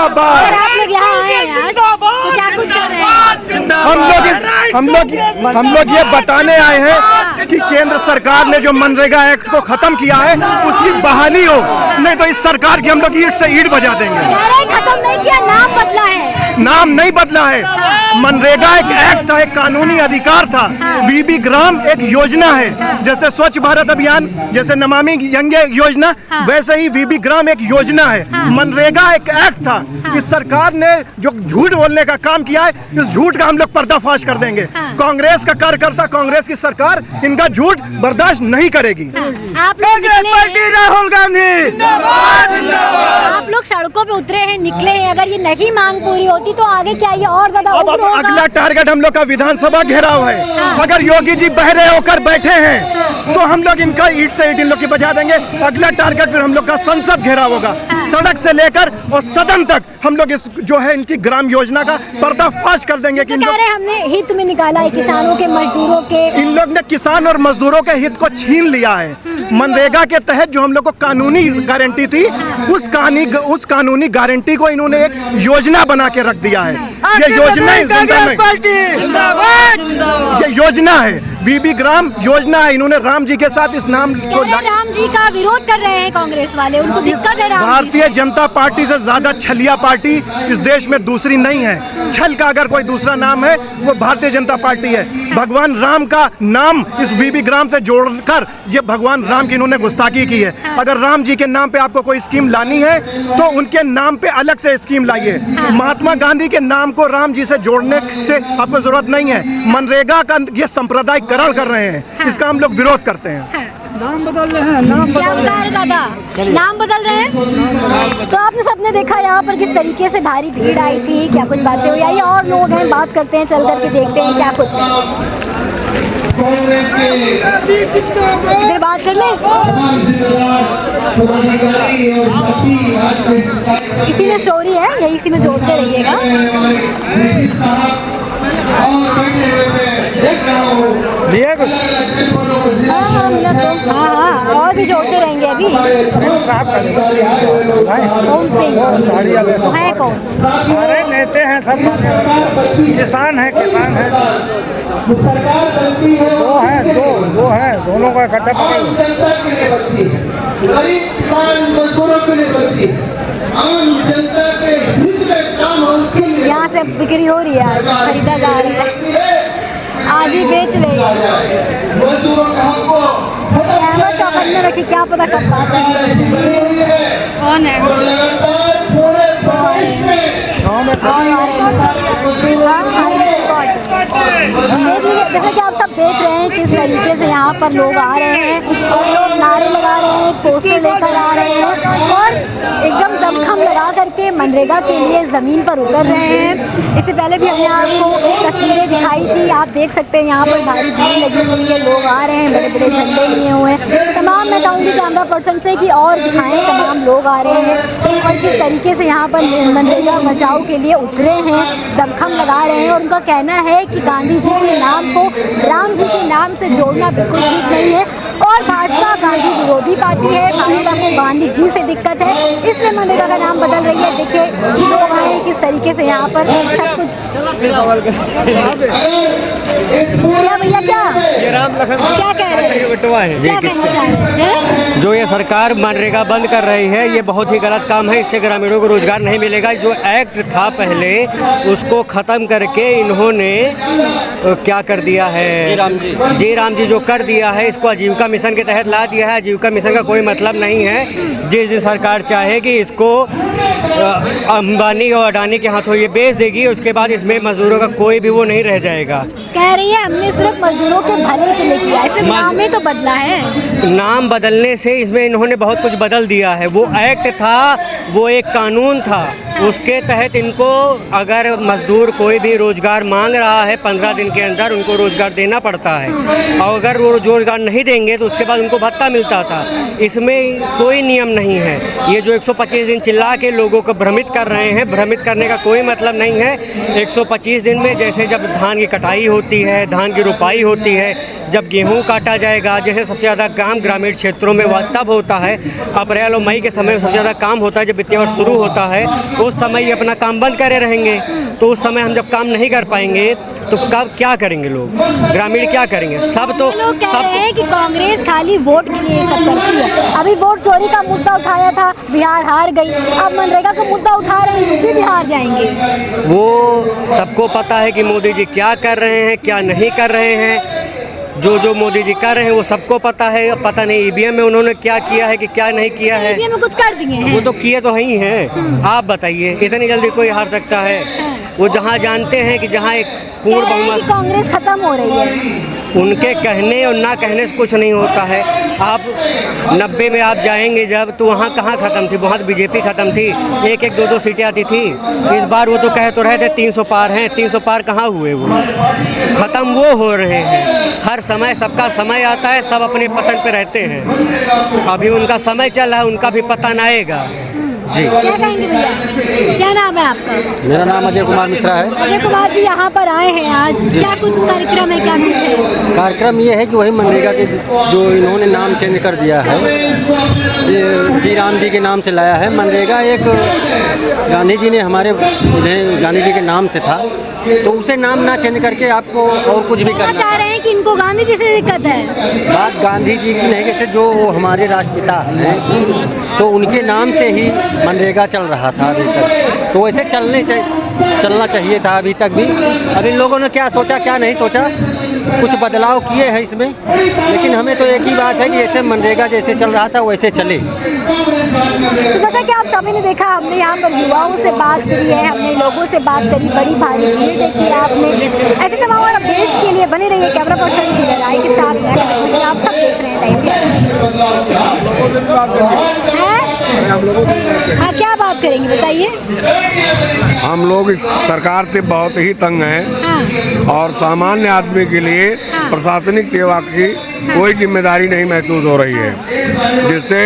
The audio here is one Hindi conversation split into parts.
जिंदाबाद। और आप लोग यहाँ आए हैं आज तो क्या कुछ कर रहे हैं? हम लोग ये बताने आए हैं कि केंद्र सरकार ने जो मनरेगा एक्ट को खत्म किया है उसकी बहाली हो, नहीं तो इस सरकार की हम लोग ईंट से ईंट बजा देंगे। खत्म नहीं किया, नाम बदला है। नाम नहीं बदला है। मनरेगा एक एक्ट था, एक कानूनी अधिकार था। वीबी ग्राम एक योजना है, जैसे स्वच्छ भारत अभियान, जैसे नमामि गंगे योजना, वैसे ही वीबी ग्राम एक योजना है। मनरेगा एक एक्ट था। इस सरकार ने जो झूठ बोलने का काम किया है, इस झूठ का हम लोग पर्दाफाश कर देंगे। कांग्रेस का कार्यकर्ता, कांग्रेस की सरकार इनका झूठ बर्दाश्त नहीं करेगी। आप लोग राहुल गांधी, आप लोग सड़कों पे उतरे हैं, निकले हैं। अगर ये नहीं मांग पूरी होती तो आगे क्या ये और ज्यादा उग्र होगा? अगला टारगेट हम लोग का विधानसभा घेराव है। अगर योगी जी बहरे होकर बैठे हैं तो हम लोग इनका ईंट से ईंट इन लोग की बजा देंगे। अगला टारगेट फिर हम लोग का संसद घेराव होगा। सड़क से लेकर और सदन तक हम लोग इस जो है इनकी ग्राम योजना का पर्दाफाश कर देंगे। तो कह रहे हैं हमने हित में निकाला है किसानों के, मजदूरों के। इन लोग ने किसान और मजदूरों के हित को छीन लिया है। मनरेगा के तहत जो हम लोग को कानूनी गारंटी थी, उस कानूनी गारंटी को इन्होंने एक योजना बना के रख दिया है। ये योजना ये योजना है, वीबी ग्राम योजना है। इन्होंने राम जी के साथ इस नाम को, राम जी का विरोध कर रहे हैं कांग्रेस वाले, उनको दिक्कत है। भारतीय जनता पार्टी से ज्यादा छलिया पार्टी इस देश में दूसरी नहीं है। छल का अगर कोई दूसरा नाम है वो भारतीय जनता पार्टी है। भगवान राम का नाम इस वीबी ग्राम से जोड़कर ये भगवान राम की इन्होंने गुस्ताखी की है। अगर राम जी के नाम पे आपको कोई स्कीम लानी है तो उनके नाम पे अलग से स्कीम लाइए। महात्मा गांधी के नाम को राम जी से जोड़ने से आपको जरूरत नहीं है। मनरेगा का ये सांप्रदायिकरण कर रहे हैं, इसका हम लोग विरोध करते हैं। नाम बदल रहे हैं, नाम क्या बता रहे दादा? नाम बदल रहे हैं। तो आपने सबने देखा यहाँ पर किस तरीके से भारी भीड़ आई थी, क्या कुछ बातें हुई? आइए और लोग हैं, बात करते हैं, चल करके देखते हैं क्या कुछ है। इधर बात कर ले। इसी में स्टोरी है, यही इसी में जोड़ते रहिएगा। हाँ, और भी जोड़ते रहेंगे अभी। कौन सिंह है? कौन? अरे नेते हैं सब, किसान है, किसान है। दो है, दोनों का इकट्ठा आम जनता के लिए बनती है, गरीब किसान मजदूरों के लिए बनती है, आम जनता के हित में काम हो उसके लिए। यहाँ से बिक्री हो रही है, खरीदा जा रहा है, आधी बेच रही है। मजदूरों का हमको कैमरा चौकन्ने रखे, क्या पता कब बात है। कौन है? लगातार पूरे बारिश में जैसे कि आप सब देख रहे हैं किस तरीके से यहाँ पर लोग आ रहे हैं और लोग नारे लगा रहे हैं, पोस्टर लेकर आ रहे हैं और एकदम दमखम लगा करके मनरेगा के लिए ज़मीन पर उतर रहे हैं। इससे पहले भी हमने आपको तस्वीरें दिखाई थी, आप देख सकते हैं यहाँ पर भारी भीड़ लगी हुई है, लोग आ रहे हैं, बड़े बड़े झंडे लिए हुए हैं। तमाम मैं कहूँगी कैमरा पर्सन से कि और दिखाएँ, तमाम लोग आ रहे हैं और किस तरीके से यहाँ पर मनरेगा बचाओ के लिए उतरे हैं, दमखम लगा रहे हैं। और उनका कहना है कि गांधी जी के नाम को राम जी के नाम से जोड़ना बिल्कुल ठीक नहीं है और भाजपा गांधी विरोधी पार्टी है, भाजपा को गांधी जी से दिक्कत है, इसलिए मनरेगा का नाम बदल रही है। देखिए लोग आए किस तरीके से यहाँ पर सब कुछ। क्या भैया, क्या क्या कह रहे हैं? क्या कहना चाह रहे हैं? जो ये सरकार मनरेगा बंद कर रही है, ये बहुत ही गलत काम है। इससे ग्रामीणों को रोजगार नहीं मिलेगा। जो एक्ट था पहले उसको ख़त्म करके इन्होंने क्या कर दिया है, जी राम जी जो कर दिया है, इसको आजीविका मिशन के तहत ला दिया है। आजीविका मिशन का कोई मतलब नहीं है। जिस दिन सरकार चाहेगी इसको अंबानी और अडानी के हाथों ये बेच देगी, उसके बाद इसमें मजदूरों का कोई भी वो नहीं रह जाएगा। कह रही है हमने सिर्फ मजदूरों के भले के लिए किया है, सिर्फ नाम ही तो बदला है। नाम बदलने से इसमें इन्होंने बहुत कुछ बदल दिया है। वो एक्ट था, वो एक कानून था, उसके तहत इनको अगर मजदूर कोई भी रोजगार मांग रहा है 15 दिन के अंदर उनको रोजगार देना पड़ता है और अगर वो रोजगार नहीं देंगे तो उसके बाद उनको भत्ता मिलता था। इसमें कोई नियम नहीं है। ये जो 125 दिन चिल्ला के लोगों को भ्रमित कर रहे हैं, भ्रमित करने का कोई मतलब नहीं है। 125 दिन में जैसे जब धान की कटाई होती है, धान की रुपाई होती है, जब गेहूं काटा जाएगा, जैसे सबसे ज़्यादा काम ग्रामीण क्षेत्रों में तब होता है, अप्रैल और मई के समय में सबसे ज़्यादा काम होता है जब वित्तीय वर्ष शुरू होता है। उस समय ये अपना काम बंद करे रहेंगे। तो उस समय हम जब काम नहीं कर पाएंगे तो कब क्या करेंगे लोग, ग्रामीण क्या करेंगे? सब तो लोग कह रहे हैं कि कांग्रेस खाली वोट के लिए सब करती है। अभी वोट चोरी का मुद्दा उठाया था, बिहार हार गई। अब मनरेगा का मुद्दा उठा रहे हैं, यूपी बिहार जाएंगे। वो सबको पता है कि मोदी जी क्या कर रहे हैं, क्या नहीं कर रहे हैं। जो मोदी जी कर रहे हैं वो सबको पता है। पता नहीं ईवीएम में उन्होंने क्या किया है कि क्या नहीं किया है। ईवीएम में कुछ कर दिए हैं, वो तो किए तो ही हैं। आप बताइए, इतनी जल्दी कोई हार सकता है? वो जहाँ जानते हैं कि जहाँ एक पूर्ण कह रहे हैं कि बहुमत, कांग्रेस खत्म हो रही है। उनके कहने और ना कहने से कुछ नहीं होता है। आप 90 में आप जाएंगे जब, तो वहाँ कहाँ ख़त्म थी? वहाँ तो बीजेपी ख़त्म थी, एक एक 2-2 सीटें आती थी। इस बार वो तो कह तो रहे थे 300 पार हैं, 300 पार कहाँ हुए? वो ख़त्म वो हो रहे हैं। हर समय सबका समय आता है, सब अपने पतन पे रहते हैं। अभी उनका समय चल रहा है, उनका भी पतन आएगा। जी, क्या कहेंगे भैया, क्या नाम है आपका? मेरा नाम अजय कुमार मिश्रा है। अजय कुमार जी यहाँ पर आए हैं आज, क्या कुछ कार्यक्रम है, क्या कुछ है? कार्यक्रम ये है कि वही मनरेगा के जो इन्होंने नाम चेंज कर दिया है, ये जी राम जी के नाम से लाया है। मनरेगा एक गांधी जी ने हमारे इन्हें गांधी जी के नाम से था, तो उसे नाम ना चेंज करके आपको और कुछ भी करना चाह रहे हैं कि इनको गांधी जी से दिक्कत है। बात गांधी जी की नहीं, जैसे जो हमारे राष्ट्रपिता हैं तो उनके नाम से ही मनरेगा चल रहा था अभी तक, तो वैसे चलना चाहिए था अभी तक भी। अब इन लोगों ने क्या सोचा क्या नहीं सोचा, कुछ बदलाव किए हैं इसमें, लेकिन हमें तो एक ही बात है कि जैसे मनरेगा जैसे चल रहा था वैसे चले। तो जैसा कि आप सभी ने देखा, हमने यहाँ पर युवाओं से बात करी है, हमने लोगों से बात करी, बड़ी भारी भीड़ देखी है आपने। ऐसे तमाम और अपडेट के लिए बने रहिए कैमरा पर्सन श्रीधर राय के साथ। आप सब देख रहे हैं हाँ, क्या बात करेंगे बताइए। हम लोग इस सरकार से बहुत ही तंग हैं और सामान्य आदमी के लिए प्रशासनिक सेवा की कोई जिम्मेदारी नहीं महसूस हो रही है, जिससे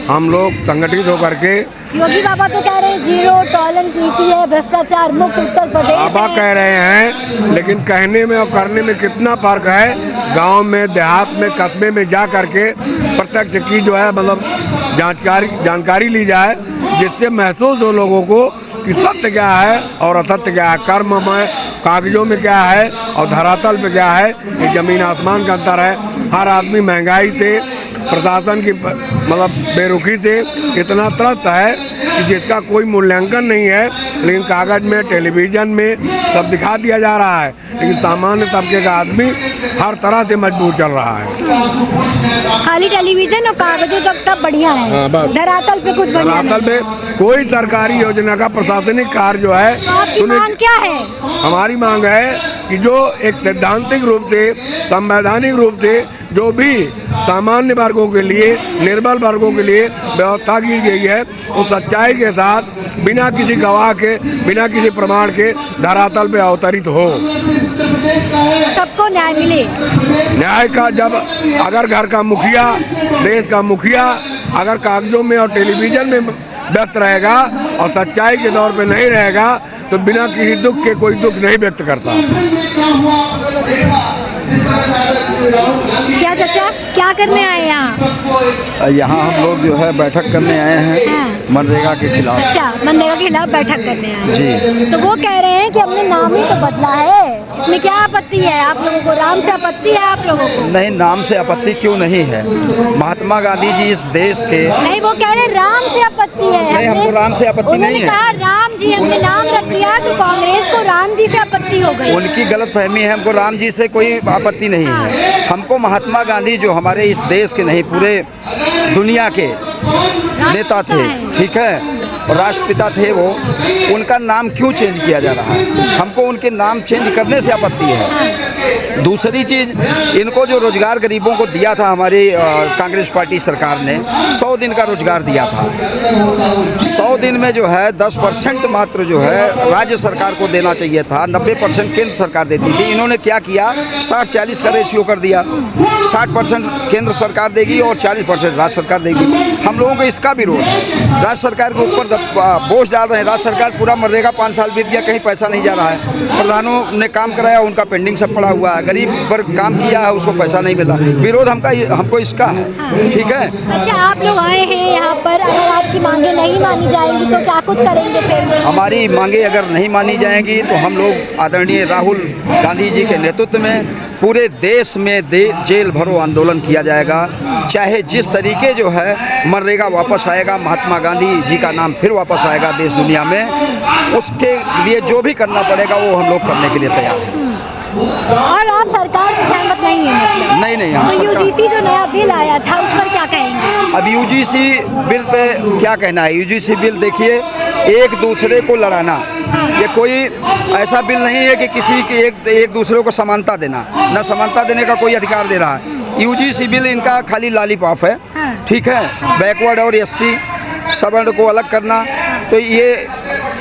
हम लोग संगठित होकर के। योगी बाबा तो कह रहे हैं जीरो टॉलरेंस नीति है, भ्रष्टाचार मुक्त उत्तर प्रदेश बाबा कह रहे हैं, लेकिन कहने में और करने में कितना फर्क है। गांव में, देहात में, कस्बे में जा करके प्रत्यक्ष की जो है मतलब जानकारी ली जाए, जिससे महसूस हो लोगों को कि सत्य क्या है और असत्य क्या है, कर्म में कागजों में क्या है और धरातल पे क्या है। ये जमीन आसमान का अंतर है। हर आदमी महंगाई से, प्रशासन की मतलब बेरुखी से इतना त्रस्त है कि जिसका कोई मूल्यांकन नहीं है, लेकिन कागज में, टेलीविज़न में सब दिखा दिया जा रहा है, लेकिन सामान्य तबके का आदमी हर तरह से मजबूर चल रहा है। खाली टेलीविजन और कागजों तक सब बढ़िया है, धरातल पे कुछ बढ़िया नहीं। धरातल पे कोई सरकारी योजना का प्रशासनिक कार्य जो है। तो आपकी मांग क्या है? हमारी मांग है कि जो एक सैद्धांतिक रूप से, संवैधानिक रूप से जो भी सामान्य वर्गों के लिए, निर्बल वर्गों के लिए व्यवस्था की गई है, वो सच्चाई के साथ, बिना किसी गवाह के, बिना किसी प्रमाण के धरातल पे अवतरित हो। सबको न्याय मिले। न्याय का जब अगर घर का मुखिया, देश का मुखिया अगर कागजों में और टेलीविज़न में व्यक्त रहेगा और सच्चाई के दौर पे नहीं रहेगा, तो बिना किसी दुख के कोई दुख नहीं व्यक्त करता। क्या चाचा, क्या करने आए यहाँ? यहाँ हम लोग जो है बैठक करने आए हैं मनरेगा के खिलाफ। अच्छा, मनरेगा के खिलाफ बैठक करने आए जी। तो वो कह रहे हैं कि हमने नाम ही तो बदला है, इसमें क्या आपत्ति है आप लोगों को? राम से आपत्ति है आप लोगों को? नहीं, नाम से आपत्ति क्यों नहीं है। महात्मा गांधी जी इस देश के। नहीं, वो कह रहे हैं राम से आपत्ति है। नहीं, हमको राम से आपत्ति नहीं है। उन्होंने कहा राम जी, हमने नाम रख दिया तो कांग्रेस को राम जी से आपत्ति हो गई। उनकी गलतफहमी है, हमको राम जी से कोई आपत्ति नहीं है। हमको महात्मा गांधी जो हमारे इस देश के नहीं पूरे दुनिया के नेता थे, ठीक है, और राष्ट्रपिता थे वो, उनका नाम क्यों चेंज किया जा रहा है? हमको उनके नाम चेंज करने से आपत्ति है। दूसरी चीज़, इनको जो रोजगार गरीबों को दिया था हमारी कांग्रेस पार्टी सरकार ने, 100 दिन का रोजगार दिया था। 100 दिन में जो है 10% मात्र जो है राज्य सरकार को देना चाहिए था, 90% केंद्र सरकार देती थी। इन्होंने क्या किया, 60-40 का रेशियो कर दिया। 60% केंद्र सरकार देगी और 40% राज्य सरकार देगी। हम लोगों को इसका विरोध है। राज्य सरकार के ऊपर मतलब बोझ डाल रहे हैं। राज्य सरकार पूरा मनरेगा 5 साल बीत गया, कहीं पैसा नहीं जा रहा है। प्रधानों ने काम कराया, उनका पेंडिंग सब पड़ा हुआ है। गरीब पर काम किया है, उसको पैसा नहीं मिला। विरोध हमको इसका है। ठीक है। अच्छा, आप लोग आए हैं यहाँ पर, अगर आपकी मांगे नहीं मानी जाएंगी तो क्या कुछ करेंगे फिर? हमारी मांगे अगर नहीं मानी जाएंगी तो हम लोग आदरणीय राहुल गांधी जी के नेतृत्व में पूरे देश में जेल भरो आंदोलन किया जाएगा। चाहे जिस तरीके जो है मनरेगा वापस आएगा, महात्मा गांधी जी का नाम फिर वापस आएगा देश दुनिया में, उसके लिए जो भी करना पड़ेगा वो हम लोग करने के लिए तैयार हैं। और आप सरकार से सहमत नहीं है मतलब? नहीं तो यूजीसी जो नया बिल आया था उस पर क्या कहेंगे? अब यूजीसी बिल पे क्या कहना है? यूजीसी बिल देखिए, एक दूसरे को लड़ाना, ये कोई ऐसा बिल नहीं है कि किसी के एक दूसरे को समानता देना, न समानता देने का कोई अधिकार दे रहा है। यूजीसी बिल इनका खाली लॉलीपॉप है। ठीक है। बैकवर्ड और एससी सवर्ण को अलग करना, तो ये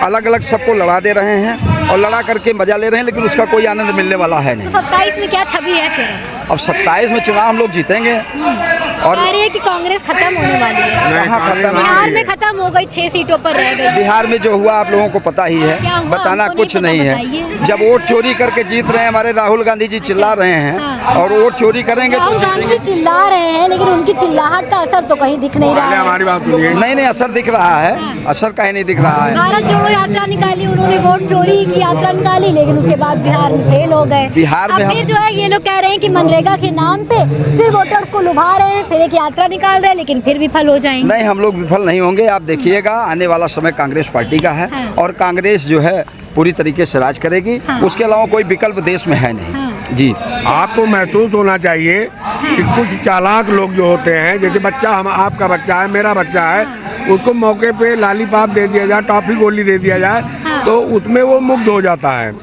अलग अलग सबको लड़ा दे रहे हैं और लड़ा करके मजा ले रहे हैं, लेकिन उसका कोई आनंद मिलने वाला है नहीं। तो 27 में क्या छवि है फिर? अब 27 में चुनाव हम लोग जीतेंगे। और कह रहे हैं कि कांग्रेस खत्म होने वाली है। कहाँ खत्म? बिहार में खत्म हो गई, 6 सीटों पर रह गई। बिहार में जो हुआ आप लोगों को पता ही है, क्या हुआ? बताना हमको कुछ नहीं नहीं पता, है। बताइए। जब वोट चोरी करके जीत रहे हैं हमारे राहुल गांधी जी, चिल्ला रहे हैं और वोट चोरी करेंगे राहुल गांधी जी चिल्ला रहे हैं, लेकिन उनकी चिल्लाहट का असर तो कहीं दिख नहीं रहा है। हमारी बात सुनिए। नहीं, असर दिख रहा है। असर कहीं नहीं दिख रहा है। भारत जोड़ो यात्रा निकाली, उन्होंने वोट चोरी की यात्रा निकाली, लेकिन उसके बाद बिहार में फेल हो गए। बिहार में अब फिर जो है ये लोग कह रहे हैं कि मनरेगा के नाम पे फिर वोटर्स को लुभा रहे हैं, फिर एक यात्रा निकाल रहे हैं, लेकिन फिर विफल हो जाएंगे। नहीं, हम लोग विफल नहीं होंगे। आप देखिएगा, आने वाला समय कांग्रेस पार्टी का है और कांग्रेस जो है पूरी तरीके से राज करेगी। उसके अलावा कोई विकल्प देश में है नहीं। जी, आपको महसूस होना चाहिए कि कुछ चालाक लोग जो होते हैं, जैसे बच्चा, हम आपका बच्चा है, मेरा बच्चा है, उसको मौके पे लॉलीपॉप दे दिया जाए, टॉफी गोली दे दिया जाए, तो उसमें वो मुग्ध हो जाता है।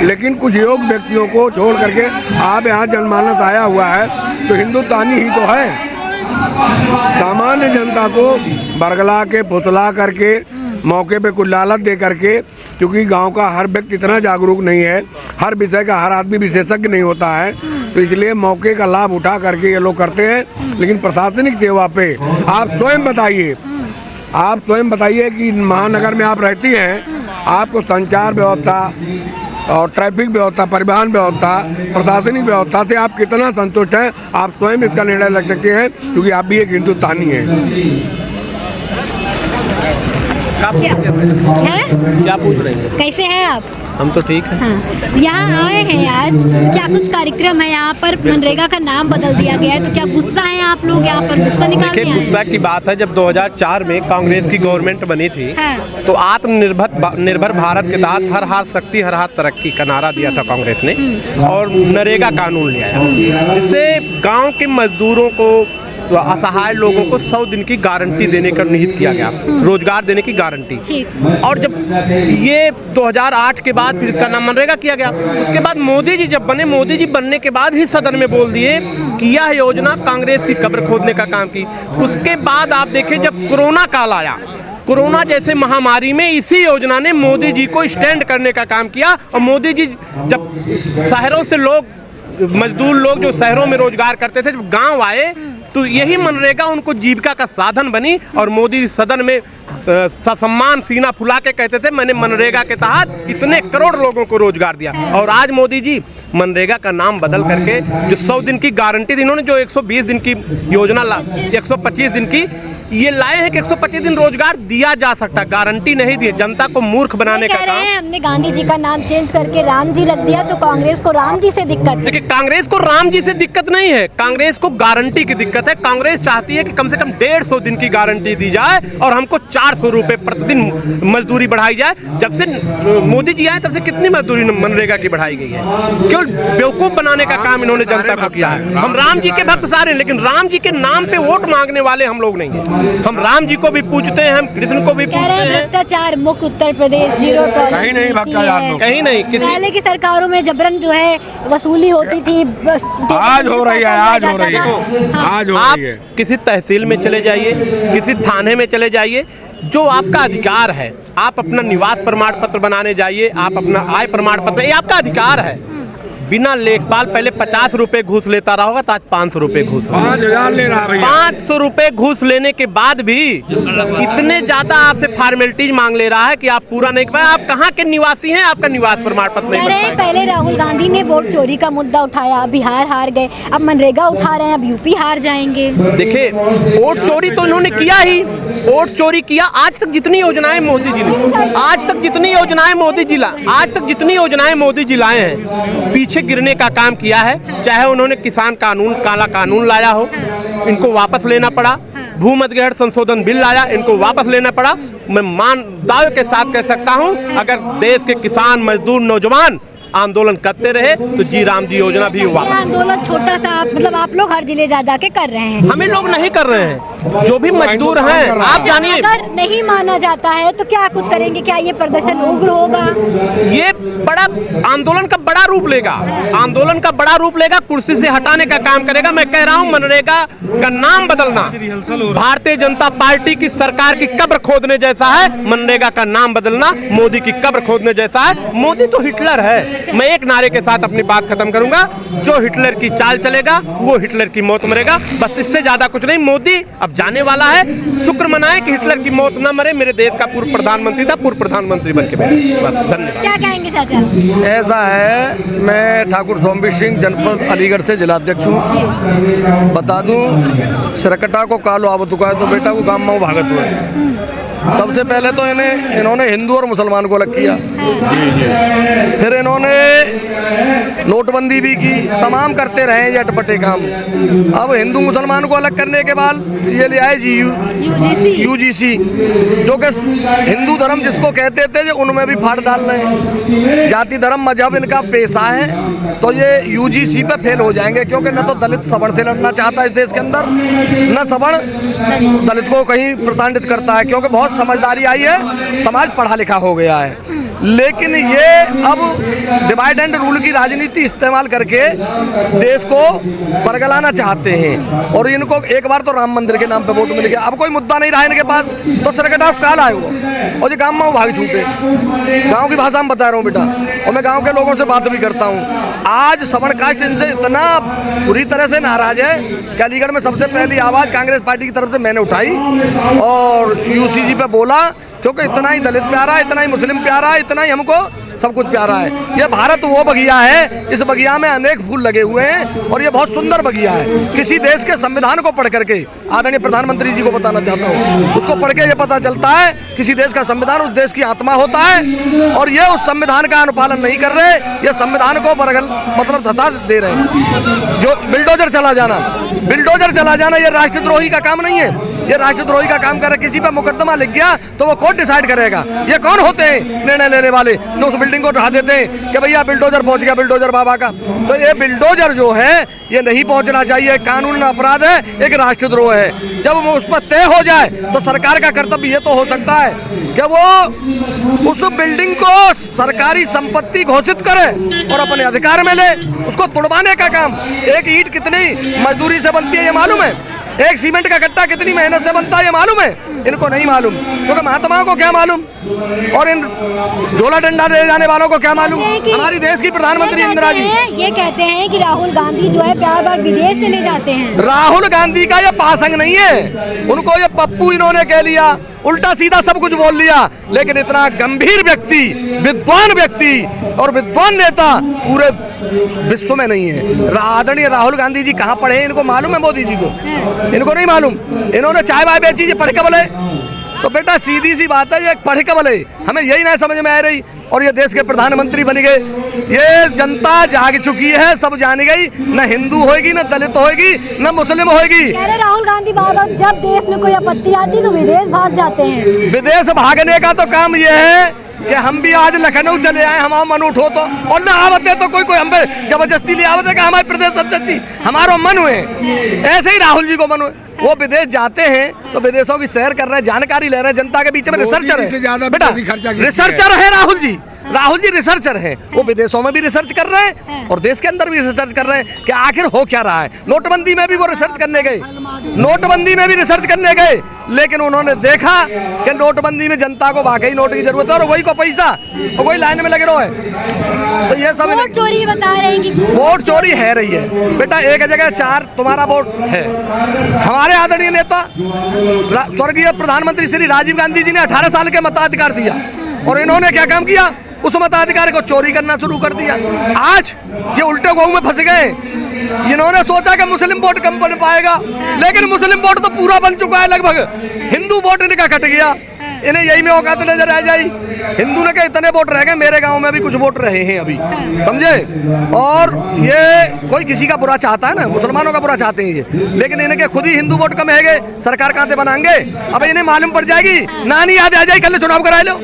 लेकिन कुछ योग्य व्यक्तियों को छोड़ करके आप यहाँ जनमानस आया हुआ है तो हिंदुस्तानी ही तो है। सामान्य जनता को बरगला के फुसला करके मौके पे कुछ लालच दे करके, क्योंकि गांव का हर व्यक्ति इतना जागरूक नहीं है, हर विषय का हर आदमी विशेषज्ञ नहीं होता है, तो इसलिए मौके का लाभ उठा करके ये लोग करते हैं। लेकिन प्रशासनिक सेवा पे आप स्वयं बताइए कि महानगर में आप रहती हैं, आपको संचार व्यवस्था और ट्रैफिक व्यवस्था, परिवहन व्यवस्था, प्रशासनिक व्यवस्था से आप कितना संतुष्ट हैं? आप स्वयं इसका निर्णय लग सकते हैं, क्योंकि आप भी एक हिंदुस्तानी हैं। क्या पूछ रहे हैं? कैसे हैं आप? हम तो ठीक हैं। हाँ। यहाँ आए हैं आज, क्या कुछ कार्यक्रम है यहाँ पर? मनरेगा का नाम बदल दिया गया है, तो क्या गुस्सा है आप लोग यहाँ पर? गुस्सा निकालने आए हैं? गुस्सा की बात है, जब 2004 में कांग्रेस की गवर्नमेंट बनी थी, हाँ। तो आत्मनिर्भर भारत के तहत हर हाथ शक्ति हर हाथ तरक्की का नारा दिया था कांग्रेस ने, और नरेगा कानून ले आया। इससे गाँव के मजदूरों को, असहाय लोगों को 100 दिन की गारंटी देने का निहित किया गया, रोजगार देने की गारंटी। और जब ये 2008 के बाद फिर इसका नाम मनरेगा किया गया। उसके बाद मोदी जी जब बने, मोदी जी बनने के बाद ही सदन में बोल दिए कि यह योजना कांग्रेस की कब्र खोदने का काम की। उसके बाद आप देखें, जब कोरोना काल आया, कोरोना जैसे महामारी में इसी योजना ने मोदी जी को स्टैंड करने का काम किया। और मोदी जी जब शहरों से मजदूर लोग जो शहरों में रोजगार करते थे, जब गांव आए तो यही मनरेगा उनको जीविका का साधन बनी। और मोदी सदन में ससम्मान सीना फुला के कहते थे, मैंने मनरेगा के तहत इतने करोड़ लोगों को रोजगार दिया। और आज मोदी जी मनरेगा का नाम बदल करके जो 100 दिन की गारंटी थी, इन्होंने जो 120 दिन की योजना 125 दिन की ये लाए हैं कि 125 दिन रोजगार दिया जा सकता, गारंटी नहीं दी। जनता को मूर्ख बनाने का काम। हमने गांधी जी का नाम चेंज करके राम जी रख दिया, तो कांग्रेस को राम जी से दिक्कत है? देखिए, कांग्रेस को राम जी से दिक्कत नहीं है, कांग्रेस को गारंटी की दिक्कत है। कांग्रेस चाहती है कि कम से कम 150 दिन की गारंटी दी जाए और हमको 400 रुपए प्रतिदिन मजदूरी बढ़ाई जाए। जब से मोदी जी आए तब से कितनी मजदूरी मनरेगा की बढ़ाई गई है? केवल बेवकूफ बनाने का काम इन्होंने जनता को किया है। हम राम जी के भक्त सारे, लेकिन राम जी के नाम पे वोट मांगने वाले हम लोग नहीं है। हम राम जी को भी पूजते हैं, हम कृष्ण को भी पूजते हैं। भ्रष्टाचार मुक्त उत्तर प्रदेश, जीरो टॉलरेंस कहीं नहीं भ्रष्टाचार लोग, कहीं नहीं। पहले की सरकारों में जबरन जो है वसूली होती थी, आज हो रही है, आज हो रही है। आप किसी तहसील में चले जाइए, किसी थाने में चले जाइए, जो आपका अधिकार है, आप अपना निवास प्रमाण पत्र बनाने जाइए, आप अपना आय प्रमाण पत्र, ये आपका अधिकार है। बिना लेखपाल पहले 50 रुपए घूस लेता रहा होगा तो आज 500 रुपए घूस 5,000 ले रहा भैया। 500 रुपए घूस लेने के बाद भी इतने ज्यादा आपसे फॉर्मेलिटीज मांग ले रहा है कि आप पूरा नहीं कर पाए। आप कहाँ के निवासी हैं? आपका निवास प्रमाण पत्र नहीं कह रहे हैं बन पाएगा। पहले राहुल गांधी ने वोट चोरी का मुद्दा उठाया, बिहार हार गए, अब मनरेगा उठा रहे हैं, अब यूपी हार जाएंगे। देखिए, वोट चोरी तो इन्होंने किया ही, वोट चोरी किया। आज तक जितनी योजनाएं मोदी जी ने, आज तक जितनी योजनाएं मोदी जी लाए हैं, पीछे गिरने का काम किया है। चाहे उन्होंने किसान कानून, काला कानून लाया हो, इनको वापस लेना पड़ा। भू अधिग्रहण संशोधन बिल लाया, इनको वापस लेना पड़ा। मैं दावे के साथ कह सकता हूं, अगर देश के किसान, मजदूर, नौजवान आंदोलन करते रहे तो जी राम जी योजना भी हुआ। आंदोलन छोटा सा मतलब आप लोग हर जिले जा के कर रहे हैं, हमें लोग नहीं कर रहे हैं। जो भी मजदूर हैं, आप जानिए, अगर नहीं माना जाता है तो क्या कुछ करेंगे? क्या ये प्रदर्शन उग्र होगा? ये बड़ा आंदोलन का बड़ा रूप लेगा, आंदोलन का बड़ा रूप लेगा, कुर्सी से हटाने का काम करेगा। मैं कह रहा हूँ, मनरेगा का नाम बदलना भारतीय जनता पार्टी की सरकार की कब्र खोदने जैसा है। मनरेगा का नाम बदलना मोदी की कब्र खोदने जैसा है। मोदी तो हिटलर है। मैं एक नारे के साथ अपनी बात खत्म करूंगा, जो हिटलर की चाल चलेगा वो हिटलर की मौत मरेगा। बस इससे ज्यादा कुछ नहीं। मोदी अब जाने वाला है, शुक्र मनाए कि हिटलर की मौत न मरे। मेरे देश का पूर्व प्रधानमंत्री था, पूर्व प्रधानमंत्री बन के बैठे। धन्यवाद। क्या कहेंगे चाचा? ऐसा है, मैं ठाकुर सोमवीर सिंह, जनपद अलीगढ़ से जिलाध्यक्ष हूँ। बता दूँ, सरकटा को कालो आवतुका है तो बेटा को गाम में भागत हुए। सबसे पहले तो इन्होंने हिंदू और मुसलमान को अलग किया, फिर इन्होंने नोटबंदी भी की, तमाम करते रहे ये अटपटे काम। अब हिंदू मुसलमान को अलग करने के बाद ये ले आए जी यूजीसी, जो कि हिंदू धर्म जिसको कहते थे उनमें भी फाड़ डाल रहे हैं। जाति धर्म मजहब इनका पेशा है, तो ये यूजीसी पे फेल हो जाएंगे, क्योंकि न तो दलित सवर्ण से लड़ना चाहता है इस देश के अंदर, न सवर्ण दलित को कहीं प्रताड़ित करता है, क्योंकि बहुत समझदारी आई है, समाज पढ़ा लिखा हो गया है। लेकिन ये अब डिवाइड एंड रूल की राजनीति इस्तेमाल करके देश को बरगलाना चाहते हैं। और इनको एक बार तो राम मंदिर के नाम पे वोट मिल गया, अब कोई मुद्दा नहीं रहा इनके पास, तो सरकटा काल आए वो और ये गाँव में भाग छूटे। गाँव की भाषा में बता रहा हूँ बेटा, और मैं गाँव के लोगों से बात भी करता हूँ। आज सवर्ण कास्ट इनसे इतना पूरी तरह से नाराज है कि अलीगढ़ में सबसे पहली आवाज़ कांग्रेस पार्टी की तरफ से मैंने उठाई और यूसीजी पे बोला, क्योंकि इतना ही दलित प्यारा है, इतना ही मुस्लिम प्यारा है, इतना ही हमको सब कुछ प्यारा है। ये भारत वो बगिया है, इस बगिया में अनेक फूल लगे हुए हैं और ये बहुत सुंदर बगिया है। किसी देश के संविधान को पढ़ करके, आदरणीय प्रधानमंत्री जी को बताना चाहता हूँ, उसको पढ़ के ये पता चलता है किसी देश का संविधान उस देश की आत्मा होता है, और ये उस संविधान का अनुपालन नहीं कर रहे, ये संविधान को मतलब धता दे रहे हैं। जो बिल्डोजर चला जाना ये राष्ट्रद्रोही का काम नहीं है। ये राष्ट्रद्रोही का काम कर रहे, किसी पर मुकदमा लिख गया तो वो कोर्ट डिसाइड करेगा। ये कौन होते हैं निर्णय लेने वाले, जो उस बिल्डिंग को ढा देते हैं कि भैया बिल्डोजर पहुंच गया, बिल्डोजर बाबा का। तो ये बिल्डोजर जो है ये नहीं पहुंचना चाहिए, कानून अपराध है, एक राष्ट्रद्रोह है। जब वो उस पर तय हो जाए तो सरकार का कर्तव्य ये तो हो सकता है कि वो उस बिल्डिंग को सरकारी संपत्ति घोषित करे और अपने अधिकार में ले, उसको तोड़वाने का काम। एक ईंट कितनी मजदूरी से बनती है ये मालूम है? एक सीमेंट का कट्टा कितनी मेहनत से बनता है ये मालूम है? इनको नहीं मालूम, क्योंकि महात्माओं को क्या मालूम और इन झोला डंडा ले जाने वालों को क्या मालूम। हमारी देश की प्रधानमंत्री इंदिरा जी ये कहते हैं कि राहुल गांधी जो है बार बार विदेश चले जाते हैं। राहुल गांधी का ये पासंग नहीं है, उनको ये पप्पू इन्होंने कह लिया, उल्टा सीधा सब कुछ बोल लिया। लेकिन इतना गंभीर व्यक्ति, विद्वान व्यक्ति और विद्वान नेता पूरे विश्व में नहीं है। आदरणीय राहुल गांधी जी कहाँ पढ़े हैं इनको मालूम है? मोदी जी को इनको नहीं मालूम। इन्होंने चाय वाय बेची जी, पढ़ के बोले। तो बेटा सीधी सी बात है, ये पढ़ के बोले, हमें यही नहीं समझ में आ रही। और ये देश के प्रधानमंत्री बन गए। ये जनता जाग चुकी है, सब जान गई, न हिंदू होगी, न दलित होगी, न मुस्लिम होगी। राहुल गांधी बार जब देश में कोई आपत्ति आती तो विदेश भाग जाते हैं। विदेश भागने का तो काम ये है कि हम भी आज लखनऊ चले आए, हमारा मन उठो तो, और ना आवते तो कोई हम जबरदस्ती ले आवते हमारे प्रदेश अध्यक्ष जी हमारो मन हुए, ऐसे ही राहुल जी को मन हुए। वो विदेश जाते हैं तो विदेशों की सैर कर रहे हैं, जानकारी ले रहे हैं, जनता के बीच में रिसर्चर है बेटा, रिसर्चर है राहुल जी रिसर्चर हैं। वो विदेशों में भी रिसर्च कर रहे हैं और देश के अंदर भी रिसर्च कर रहे हैं कि आखिर हो क्या रहा है। नोटबंदी में भी वो रिसर्च करने गए, नोटबंदी में भी रिसर्च करने गए, लेकिन उन्होंने देखा कि नोटबंदी में जनता को वाकई नोट की जरूरत है और वही को पैसा और वही लाइन में लगे रहो है। तो ये सब वोट चोरी बता रहे हैं कि वोट चोरी है रही है बेटा। एक जगह 4 तुम्हारा वोट है। हमारे आदरणीय नेता स्वर्गीय प्रधानमंत्री श्री राजीव गांधी जी ने 18 साल के मताधिकार दिया और इन्होंने क्या काम किया, उस मताधिकार को चोरी करना शुरू कर दिया। आज ये उल्टे गऊ में फंस गए। इन्होंने सोचा कि मुस्लिम वोट कम बन पाएगा, लेकिन मुस्लिम वोट तो पूरा बन चुका है लगभग। हिंदू वोट इनका कट गया, इन्हें यही में औकात नजर आ जाई। हिंदू ने कहा इतने वोट रह गए, मेरे गांव में भी कुछ वोट रहे हैं अभी, समझे। और ये कोई किसी का बुरा चाहता है ना, मुसलमानों का बुरा चाहते हैं ये, लेकिन इनके खुद ही हिंदू वोट कम है गए, सरकार कहाँ से बनाएंगे। अब इन्हें मालूम पड़ जाएगी, नानी याद आ जाएगी, कल चुनाव करा लो,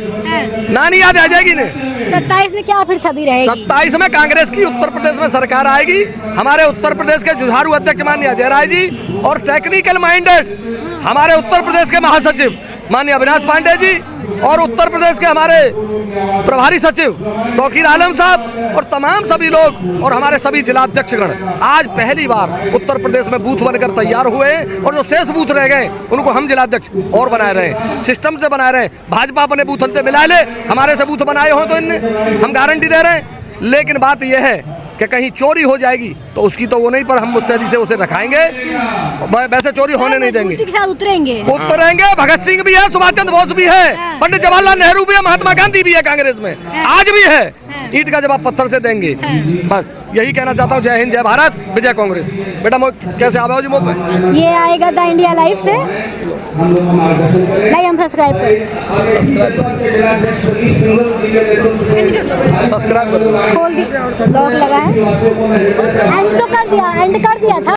नानी याद आ जाएगी इन्हें। 27 में क्या फिर छवि रहेगी? 27 में कांग्रेस की उत्तर प्रदेश में सरकार आएगी। हमारे उत्तर प्रदेश के जुझारू अध्यक्ष माननीय अजय राय जी और टेक्निकल माइंडेड हमारे उत्तर प्रदेश के महासचिव माननीय अविनाश पांडे जी और उत्तर प्रदेश के हमारे प्रभारी सचिव तौकीर आलम साहब और तमाम सभी लोग और हमारे सभी जिलाध्यक्षगण आज पहली बार उत्तर प्रदेश में बूथ बनकर तैयार हुए और जो शेष बूथ रह गए उनको हम जिलाध्यक्ष और बनाए रहे, सिस्टम से बनाए रहे। भाजपा अपने बूथ अंते मिला ले, हमारे से बूथ बनाए हो तो इनने हम गारंटी दे रहे हैं। लेकिन बात यह है कि कहीं चोरी हो जाएगी तो उसकी तो वो नहीं, पर हम मुस्तैदी से उसे रखाएंगे, वैसे चोरी होने नहीं देंगे। उतरेंगे भगत सिंह भी है, सुभाष चंद्र बोस भी है, पंडित जवाहरलाल नेहरू भी है, महात्मा गांधी भी है कांग्रेस में, आज भी है। ईंट का जवाब पत्थर से देंगे। बस यही कहना चाहता हूँ। जय हिंद, जय भारत, विजय कांग्रेस। बेटा कैसे आवे हो जी मोबाइल? ये आएगा द इंडिया लाइव से, लाइक हम सब्सक्राइब कर दो, खोल दी, लॉक लगा है, एंड तो कर दिया, एंड कर दिया था।